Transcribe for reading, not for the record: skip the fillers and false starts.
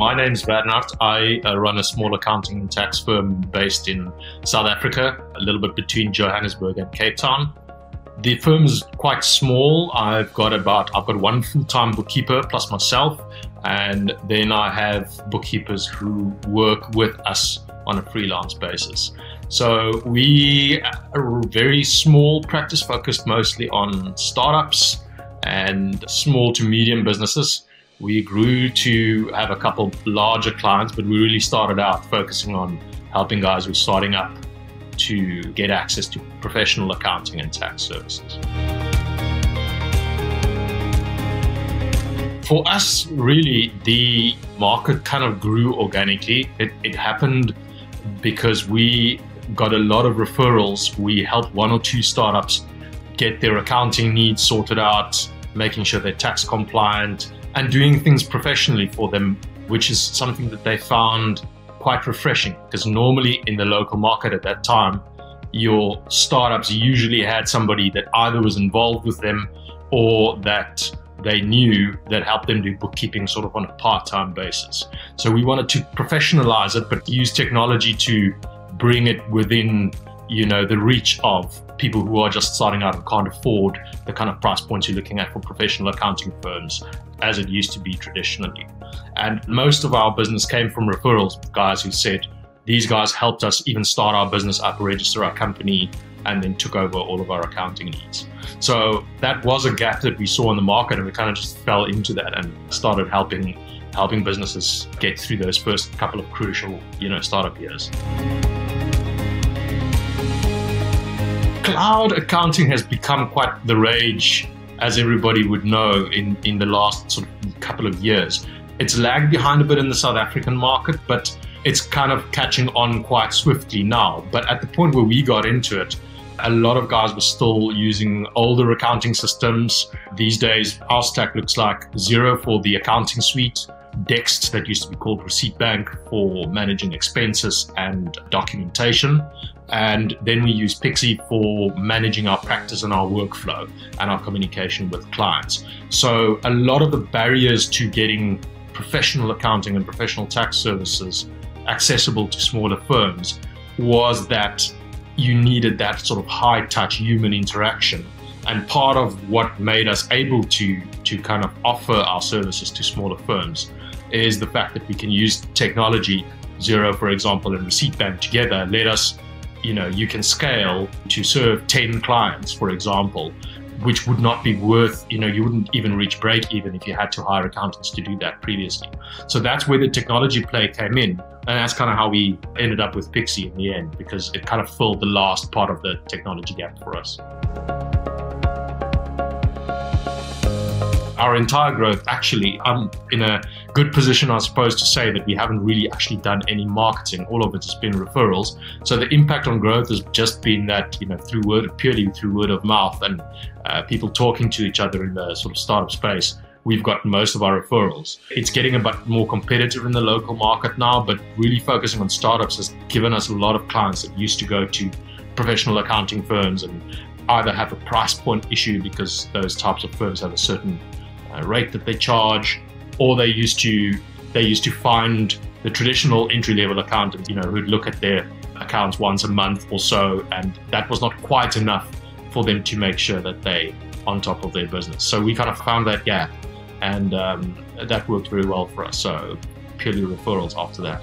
My name's Wernardt. I run a small accounting and tax firm based in South Africa, a little bit between Johannesburg and Cape Town. The firm is quite small. I've got one full-time bookkeeper plus myself, and then I have bookkeepers who work with us on a freelance basis. So we are a very small practice focused mostly on startups and small to medium businesses. We grew to have a couple larger clients, but we really started out focusing on helping guys who are starting up to get access to professional accounting and tax services. For us, really, the market kind of grew organically. It happened because we got a lot of referrals. We helped one or two startups get their accounting needs sorted out, making sure they're tax compliant, and doing things professionally for them, which is something that they found quite refreshing, because normally in the local market at that time, your startups usually had somebody that either was involved with them or that they knew that helped them do bookkeeping sort of on a part-time basis. So we wanted to professionalize it, but use technology to bring it within, the reach of people who are just starting out and can't afford the kind of price points you're looking at for professional accounting firms as it used to be traditionally. And most of our business came from referrals with guys who said, these guys helped us even start our business up, register our company, and then took over all of our accounting needs. So that was a gap that we saw in the market, and we kind of just fell into that and started helping businesses get through those first couple of crucial, startup years. Cloud accounting has become quite the rage, as everybody would know, in the last sort of couple of years. It's lagged behind a bit in the South African market, but it's kind of catching on quite swiftly now. But at the point where we got into it, a lot of guys were still using older accounting systems. These days, our stack looks like Xero for the accounting suite, Dext, that used to be called Receipt Bank, for managing expenses and documentation. And then we use Pixie for managing our practice and our workflow and our communication with clients. So a lot of the barriers to getting professional accounting and professional tax services accessible to smaller firms was that you needed that sort of high-touch human interaction. And part of what made us able to kind of offer our services to smaller firms is the fact that we can use technology, Xero, for example, and Receipt Bank together, let us, you can scale to serve 10 clients, for example, which would not be worth, you wouldn't even reach break even if you had to hire accountants to do that previously. So that's where the technology play came in. And that's kind of how we ended up with Pixie in the end, because it kind of filled the last part of the technology gap for us. Our entire growth, actually, I'm in a good position, I suppose, to say that we haven't really actually done any marketing. All of it has been referrals. So the impact on growth has just been that, purely through word of mouth and people talking to each other in the sort of startup space, we've got most of our referrals. It's getting a bit more competitive in the local market now, but really focusing on startups has given us a lot of clients that used to go to professional accounting firms and either have a price point issue because those types of firms have a certain rate that they charge, or they used to find the traditional entry-level accountant, who'd look at their accounts once a month or so, and that was not quite enough for them to make sure that they on top of their business. So we kind of found that gap, and that worked very well for us. So purely referrals after that.